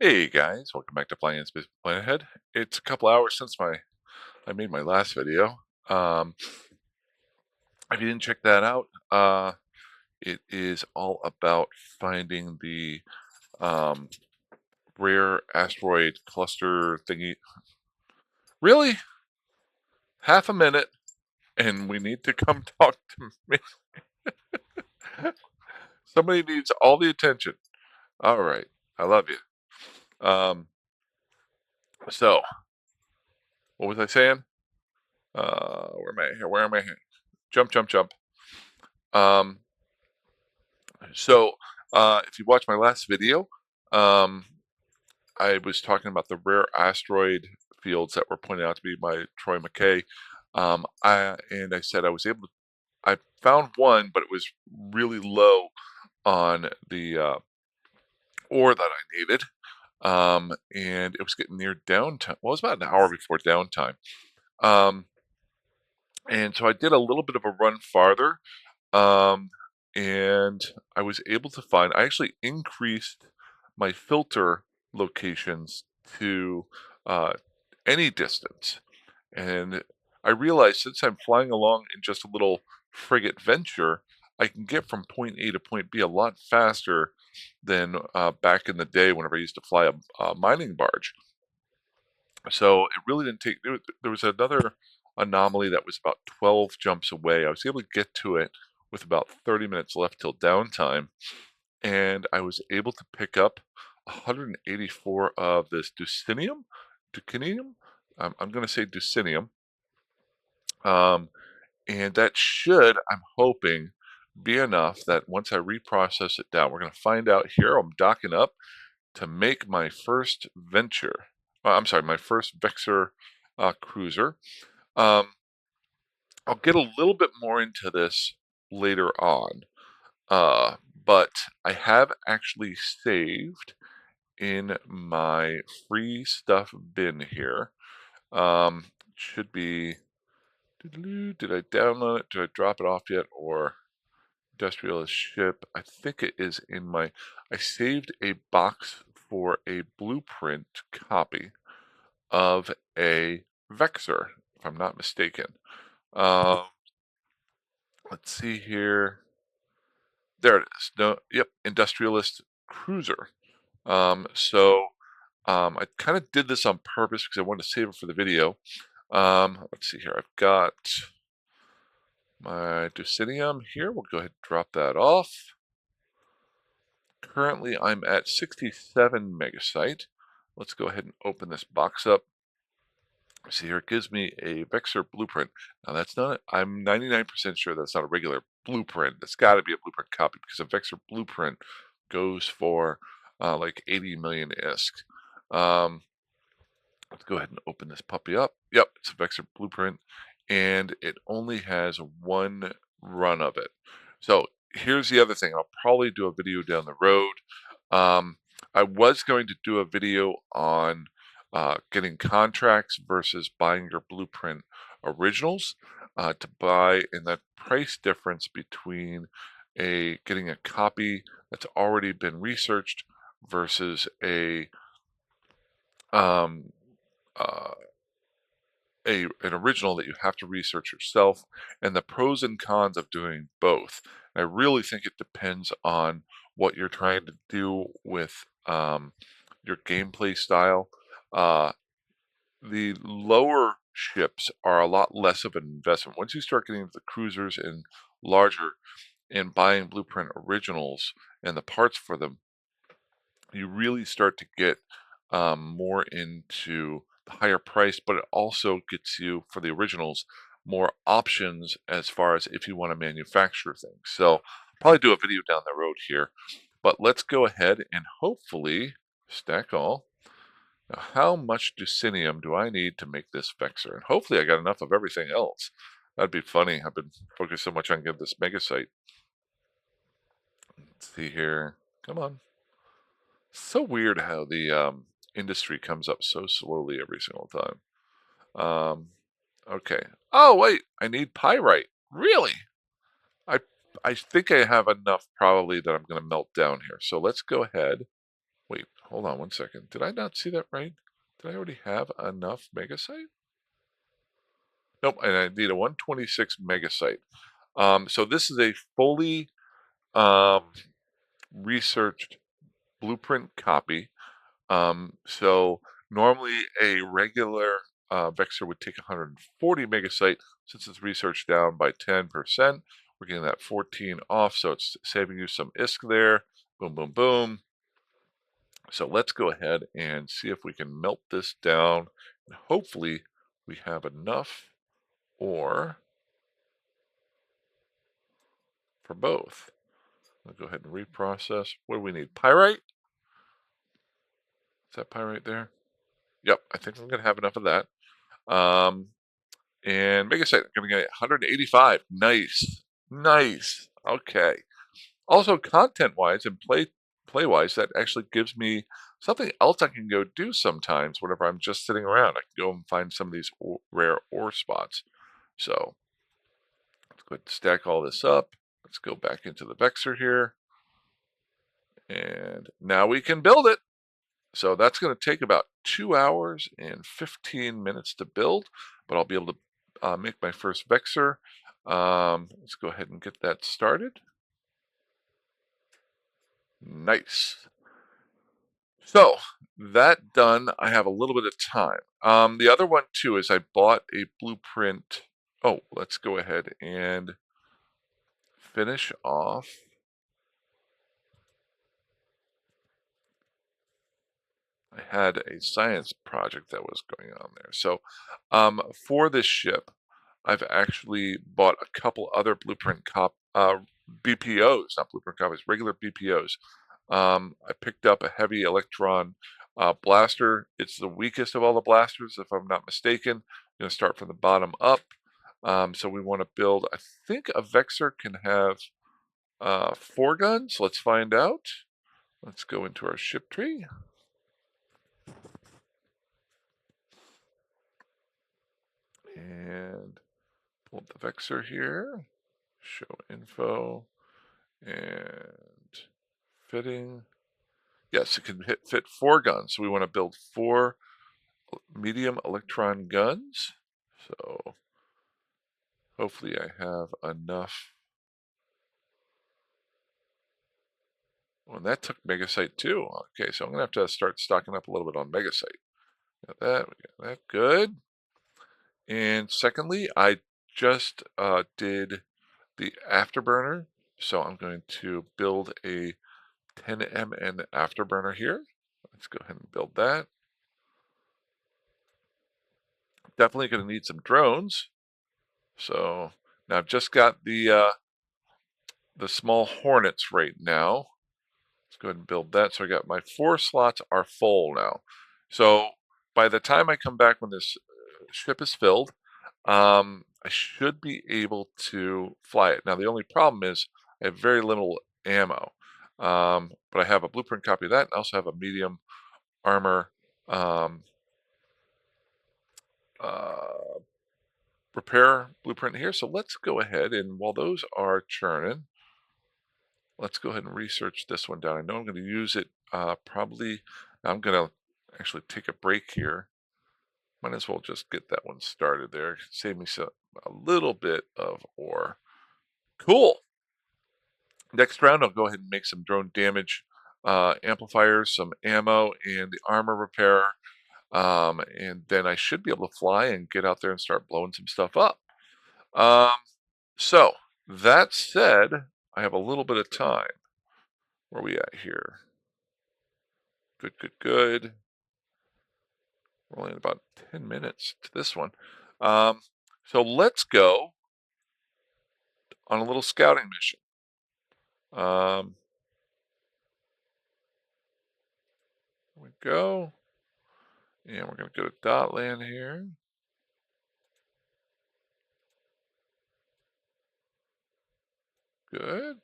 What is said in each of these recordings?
Hey guys, welcome back to Flying Space Planet Ahead. It's a couple hours since I made my last video. If you didn't check that out, it is all about finding the um, rare asteroid cluster thingy. Really? Half a minute, and we need to come talk to me. Somebody needs all the attention. All right, I love you. Um, so, what was I saying? Where am I here? Where am I here? Jump, jump, jump. Um, So, if you watched my last video, um, I was talking about the rare asteroid fields that were pointed out to me by Troy McKay. And I said I found one, but it was really low on the ore that I needed. And it was getting near downtime. Well, it was about an hour before downtime. Um, and so I did a little bit of a run farther. Um, and I was able to find, I actually increased my filter locations to uh, any distance. And I realized since I'm flying along in just a little frigate Venture, I can get from point A to point B a lot faster than back in the day whenever I used to fly a mining barge. So it really didn't take, there was another anomaly that was about 12 jumps away. I was able to get to it with about 30 minutes left till downtime, and I was able to pick up 184 of this Ducinium. I'm going to say Ducinium, um, and that should, I'm hoping, be enough that once I reprocess it down, we're going to find out here. I'm docking up to make my first venture. I'm sorry, my first Vexor cruiser. Um, I'll get a little bit more into this later on, but I have actually saved in my free stuff bin here. Should be, did I download it? Did I drop it off yet? Or industrialist ship? I think it is in my, I saved a box for a blueprint copy of a Vexor, if I'm not mistaken. Um, let's see here. There it is. No, yep, industrialist cruiser. I kind of did this on purpose because I wanted to save it for the video. Let's see here. I've got my Ducinium here. We'll go ahead and drop that off. Currently, I'm at 67 megasite. Let's go ahead and open this box up. See here, it gives me a Vexor blueprint. Now that's not, I'm 99% sure that's not a regular blueprint. That's got to be a blueprint copy because a Vexor blueprint goes for like 80 million ISK. Um, let's go ahead and open this puppy up. Yep, it's a Vexor blueprint, and it only has one run of it. So here's the other thing. I'll probably do a video down the road. Um, I was going to do a video on getting contracts versus buying your blueprint originals to buy, and that price difference between getting a copy that's already been researched versus um, uh, an original that you have to research yourself, and the pros and cons of doing both. I really think it depends on what you're trying to do with your gameplay style. Uh, the lower ships are a lot less of an investment. Once you start getting into the cruisers and larger and buying blueprint originals and the parts for them, you really start to get more into the higher price, but it also gets you, for the originals, more options as far as if you want to manufacture things. So probably do a video down the road here, but let's go ahead and hopefully stack all. Now, how much Ducinium do I need to make this Vexor? And hopefully I got enough of everything else. That'd be funny. I've been focused so much on getting this Megasite. Let's see here. Come on. So weird how the industry comes up so slowly every single time. Um, okay. Oh wait, I need pyrite. Really? I I think I have enough probably that I'm going to melt down here. So let's go ahead. Wait, hold on one second. Did I not see that right? Did I already have enough megasite? Nope, and I need a 126 megasite. So this is a fully um, researched blueprint copy. So normally a regular Vexor would take 140 megasite. Since it's researched down by 10%, we're getting that 14 off, so it's saving you some ISK there. Boom, boom, boom. So let's go ahead and see if we can melt this down. And hopefully we have enough ore for both. I'll go ahead and reprocess. What do we need? Pyrite? Is that pyrite there? Yep, I think I'm going to have enough of that. And Megasite, I'm going to get 185. Nice. Nice. Okay. Also, content-wise and play-wise, that actually gives me something else I can go do sometimes whenever I'm just sitting around. I can go and find some of these rare ore spots. So let's go ahead and stack all this up. Let's go back into the Vexor here. And now we can build it. So that's going to take about 2 hours and 15 minutes to build, but I'll be able to make my first Vexor. Let's go ahead and get that started. Nice. So that done, I have a little bit of time. The other one too is I bought a blueprint. Oh, let's go ahead and finish off. I had a science project that was going on there. So for this ship, I've actually bought a couple other BPOs, not blueprint copies, regular BPOs. I picked up a heavy electron blaster. It's the weakest of all the blasters, if I'm not mistaken. I'm going to start from the bottom up. So we want to build, I think a Vexor can have 4 guns. Let's find out. Let's go into our ship tree. And pull up the Vexor here. Show info. And fitting. Yes, it can fit 4 guns. So we want to build 4 medium electron guns. So hopefully I have enough. Well, that took Megasite too. Okay, so I'm gonna have to start stocking up a little bit on Megasite. Got that, we got that, good. And secondly, I just did the afterburner. So I'm going to build a 10 MN afterburner here. Let's go ahead and build that. Definitely gonna need some drones. So now I've just got the small Hornets right now. Let's go ahead and build that. So I got my 4 slots are full now. So by the time I come back when this ship is filled, I should be able to fly it. Now the only problem is I have very little ammo, but I have a blueprint copy of that. And I also have a medium armor uh, repair blueprint here. So let's go ahead and while those are churning, let's go ahead and research this one down. I know I'm going to use it probably. I'm going to actually take a break here. Might as well just get that one started there. Save me a little bit of ore. Cool. Next round, I'll go ahead and make some drone damage amplifiers, some ammo, and the armor repair. And then I should be able to fly and get out there and start blowing some stuff up. So that said, I have a little bit of time. Where are we at here? Good, good, good. We're only in about 10 minutes to this one. So let's go on a little scouting mission. Here we go. And we're going to go to Dotland here. Good.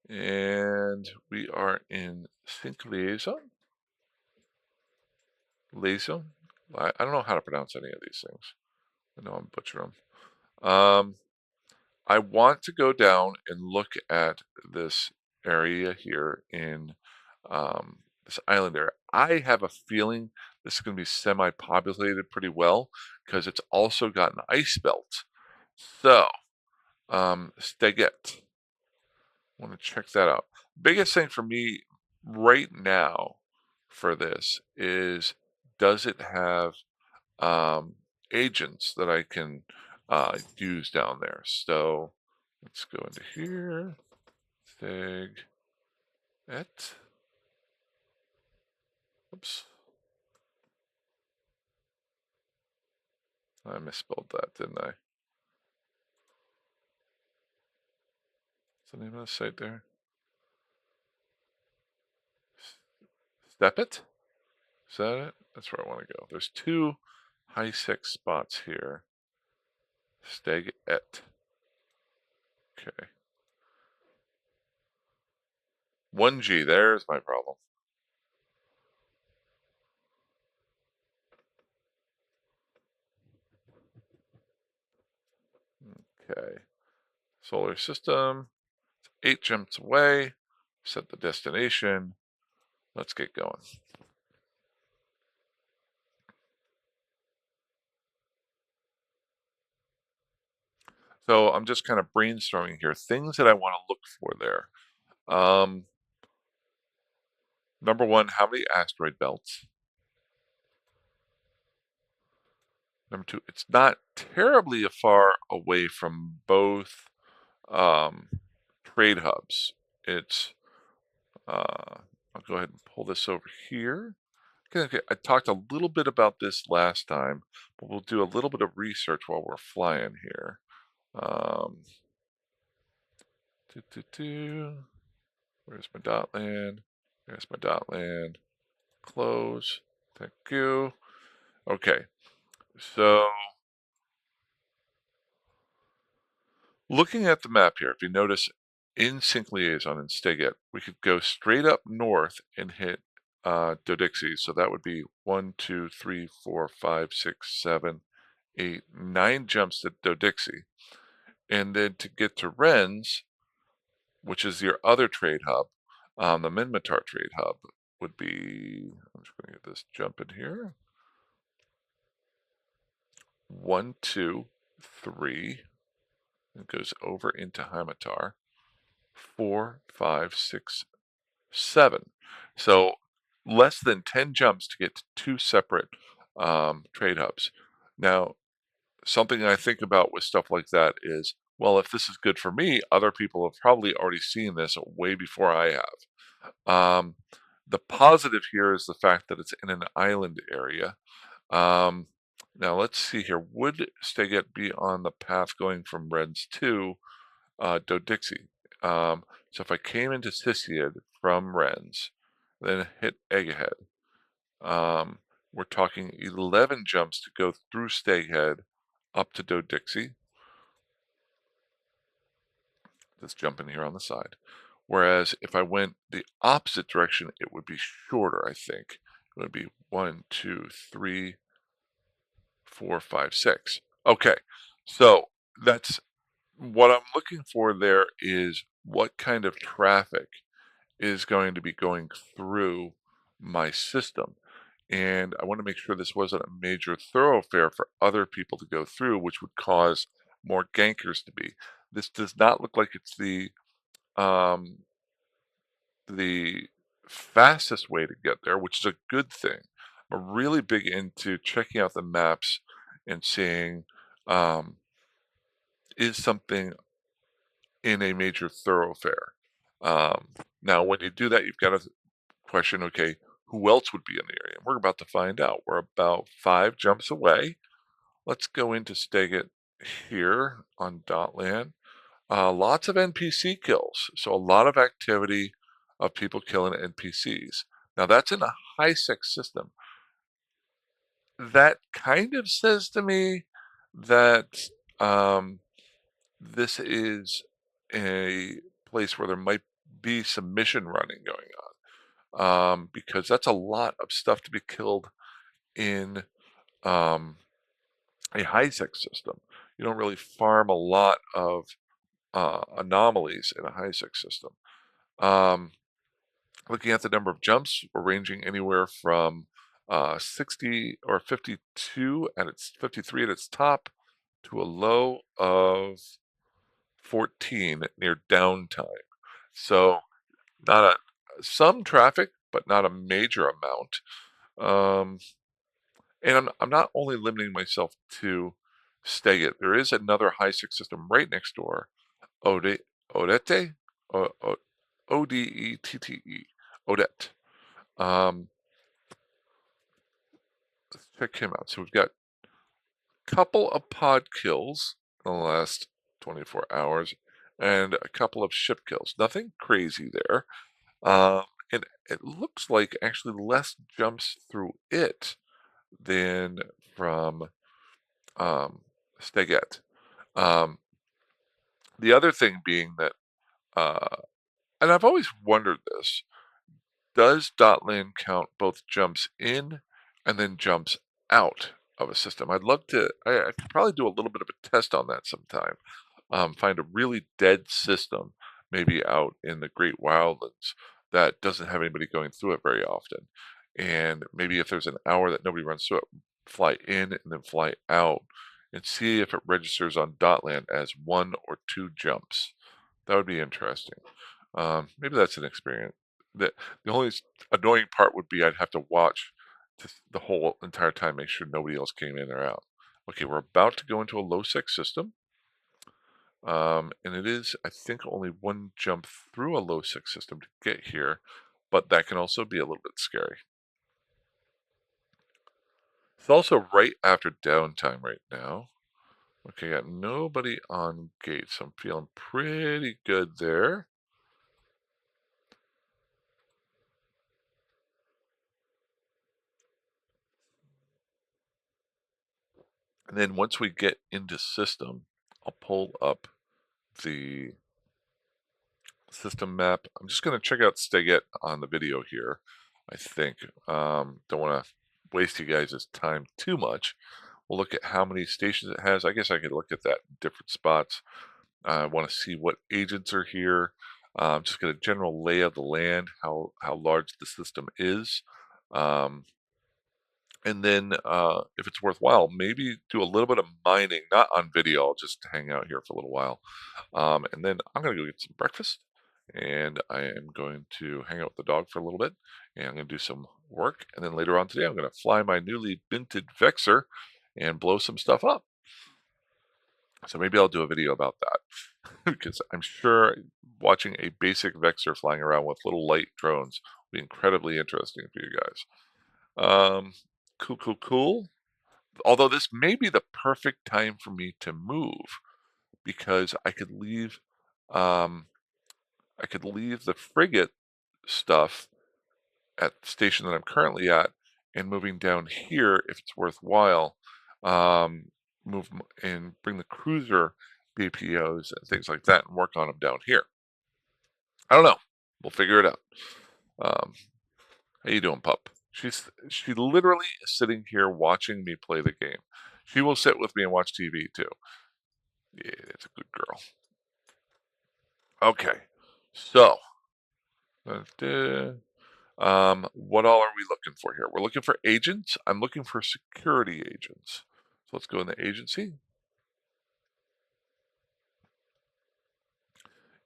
And we are in Sync Liaison. Liaison. I don't know how to pronounce any of these things. I know I'm butchering them. I want to go down and look at this area here in this island area. I have a feeling this is going to be semi-populated pretty well because it's also got an ice belt. So, Steget, want to check that out. Biggest thing for me right now for this is, does it have agents that I can use down there? So let's go into here, Steg et. Oops, I misspelled that, didn't I? What's the name of the site there? Step it? Is that it? That's where I want to go. There's two high-sec spots here. Steg et. Okay. 1G, there's my problem. Okay. Solar system. 8 jumps away. Set the destination. Let's get going. So I'm just kind of brainstorming here. Things that I want to look for there. Number one, how many asteroid belts? Number two, it's not terribly far away from both um, trade hubs. It's, I'll go ahead and pull this over here. Okay, I talked a little bit about this last time, but we'll do a little bit of research while we're flying here. Um, Where's my dot land? There's my dot land. Close. Thank you. Okay, so looking at the map here, if you notice in Sync Liaison and Steget, we could go straight up north and hit Dodixie. So that would be 1, 2, 3, 4, 5, 6, 7, 8, 9 jumps to Dodixie. And then to get to Rennes, which is your other trade hub, the Minmatar trade hub, would be, I'm just going to get this jump in here. 1, 2, 3. It goes over into Hamatar. 4, 5, 6, 7. So less than 10 jumps to get to 2 separate trade hubs. Now, something I think about with stuff like that is, well, if this is good for me, other people have probably already seen this way before I have. The positive here is the fact that it's in an island area. Now let's see here. Would Steget be on the path going from Rennes to Dodixie? So if I came into Sisiad from Rennes, then hit Egghead, we're talking 11 jumps to go through Steghead up to Dodixie. Let's jump in here on the side. Whereas if I went the opposite direction, it would be shorter, I think. It would be 1, 2, 3, 4, 5, 6. Okay, so that's what I'm looking for there, is what kind of traffic is going to be going through my system. And I want to make sure this wasn't a major thoroughfare for other people to go through, which would cause more gankers to be. This does not look like it's um, the fastest way to get there, which is a good thing. I'm really big into checking out the maps and seeing, um, is something in a major thoroughfare. Um, Now, when you do that, you've got to question, okay, who else would be in the area? We're about to find out. We're about 5 jumps away. Let's go into Steget here on Dotland. Lots of NPC kills, so a lot of activity of people killing NPCs. Now that's in a high-sec system. That kind of says to me that this is a place where there might be some mission running going on, because that's a lot of stuff to be killed in um, a high-sec system. You don't really farm a lot of anomalies in a high-sec system. Um, Looking at the number of jumps, we're ranging anywhere from 60 or 52 at its 53 at its top to a low of 14 near downtime. So not some traffic, but not a major amount. Um, and I'm not only limiting myself to Stagit. There is another high six system right next door, Ode, Odette, Odette, Odette. Um, let's check him out. So we've got a couple of pod kills in the last 24 hours and a couple of ship kills. Nothing crazy there. Um, and it looks like actually less jumps through it than from um, Steget. Um, the other thing being that, and I've always wondered this, does Dotland count both jumps in and then jumps out of a system? I'd love to, I could probably do a little bit of a test on that sometime. Find a really dead system, maybe out in the Great Wildlands that doesn't have anybody going through it very often. And maybe if there's an hour that nobody runs through it, fly in and then fly out and see if it registers on Dotland as one or two jumps. That would be interesting. Maybe that's an experience. The only annoying part would be I'd have to watch just the whole entire time, make sure nobody else came in or out. Okay, we're about to go into a low sec system. And it is, I think, only one jump through a low six system to get here, but that can also be a little bit scary. It's also right after downtime right now. Okay, got nobody on gate, so I'm feeling pretty good there. And then once we get into system, I'll pull up the system map. I'm just going to check out Steget on the video here, I think. Don't want to waste you guys' time too much. We'll look at how many stations it has. I guess I could look at that in different spots. I want to see what agents are here. Just get a general lay of the land, how large the system is. Um, and then if it's worthwhile, maybe do a little bit of mining, not on video. I'll just hang out here for a little while. And then I'm going to go get some breakfast. And I am going to hang out with the dog for a little bit. And I'm going to do some work. And then later on today, I'm going to fly my newly minted Vexor and blow some stuff up. So maybe I'll do a video about that. Because I'm sure watching a basic Vexor flying around with little light drones will be incredibly interesting for you guys. Cool, cool, cool. Although this may be the perfect time for me to move because um, I could leave the frigate stuff at the station that I'm currently at and moving down here if it's worthwhile. Um, and bring the cruiser BPOs and things like that and work on them down here. I don't know. We'll figure it out. Um, how you doing, pup? She literally is sitting here watching me play the game. She will sit with me and watch TV too. Yeah, it's a good girl. Okay, so what all are we looking for here? We're looking for agents. I'm looking for security agents. So let's go in the agency.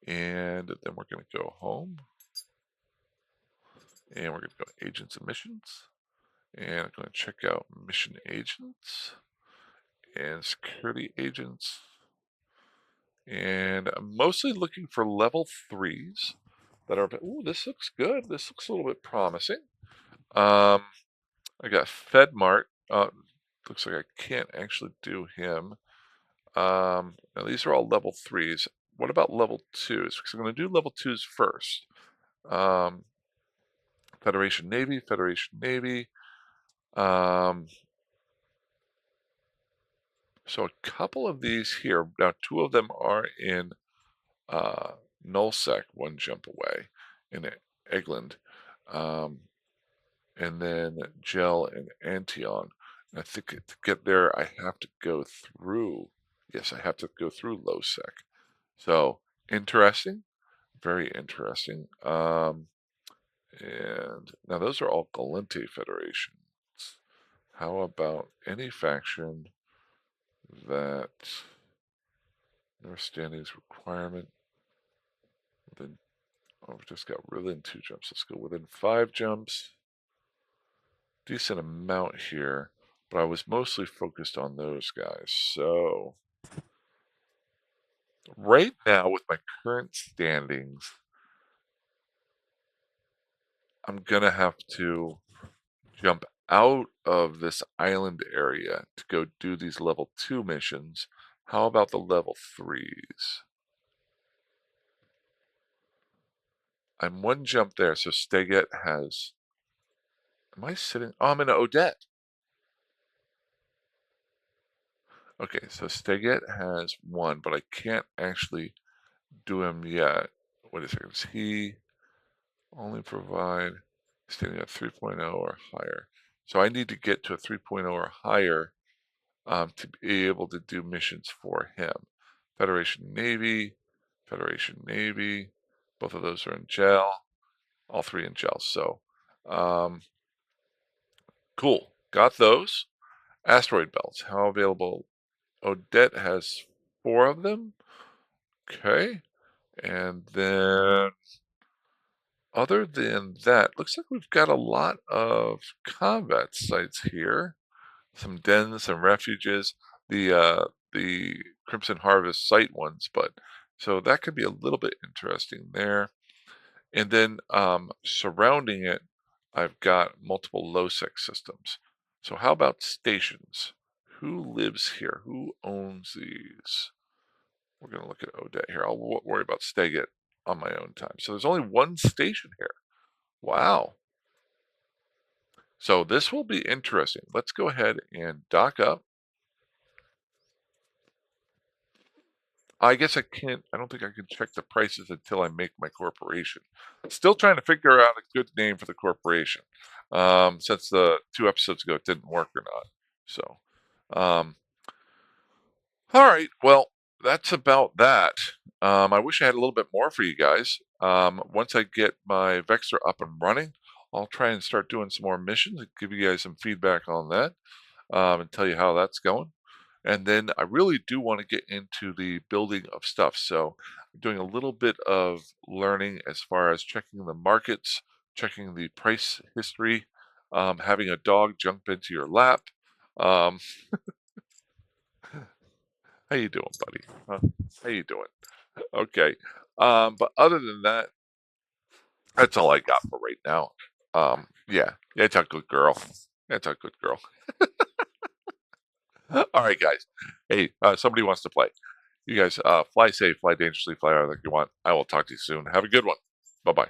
And then we're going to go home. And we're going to go agents and missions. And I'm going to check out mission agents and security agents. And I'm mostly looking for level 3s that are, ooh, this looks good. This looks a little bit promising. I got FedMart. Looks like I can't actually do him. Now these are all level 3s. What about level 2s? Because I'm going to do level 2s first. Federation Navy, Federation Navy. So a couple of these here. Now, two of them are in Nullsec, one jump away in Egland. And then Gel and Antion. And I think to get there, I have to go through. Yes, I have to go through low sec. So interesting. Very interesting. And now those are all Gallente federations. How about any faction that North standings requirement within, oh, we've just got within 2 jumps. Let's go within 5 jumps. Decent amount here, but I was mostly focused on those guys. So right now with my current standings, I'm gonna have to jump out of this island area to go do these level 2 missions. How about the level 3s? I'm 1 jump there, so Steget has, am I sitting? Oh, I'm in Odette. Okay, so Steget has 1, but I can't actually do him yet. Wait a second, does he only provide standing at 3.0 or higher? So I need to get to a 3.0 or higher to be able to do missions for him. Federation Navy, Federation Navy, both of those are in gel, all 3 in gel. So, cool, got those. Asteroid belts, how available? Odette has 4 of them. Okay, and then other than that, looks like we've got a lot of combat sites here. Some dens, some refuges, the Crimson Harvest site ones, but so that could be a little bit interesting there. And then surrounding it, I've got multiple LOSEC systems. So how about stations? Who lives here? Who owns these? We're going to look at Odette here. I'll worry about Steget on my own time. So there's only 1 station here. Wow. So this will be interesting. Let's go ahead and dock up. I guess I can't, I don't think I can check the prices until I make my corporation. Still trying to figure out a good name for the corporation. Since the 2 episodes ago it didn't work or not. So, um, all right, well, that's about that. I wish I had a little bit more for you guys. Once I get my Vexor up and running, I'll try and start doing some more missions and give you guys some feedback on that, and tell you how that's going. And then I really do want to get into the building of stuff. So I'm doing a little bit of learning as far as checking the markets, checking the price history, having a dog jump into your lap. Um, how you doing, buddy? Huh? How you doing? Okay. But other than that, that's all I got for right now. Yeah, it's a good girl. It's a good girl. All right, guys. Hey, somebody wants to play. You guys fly safe, fly dangerously, fly out like you want. I will talk to you soon. Have a good one. Bye bye.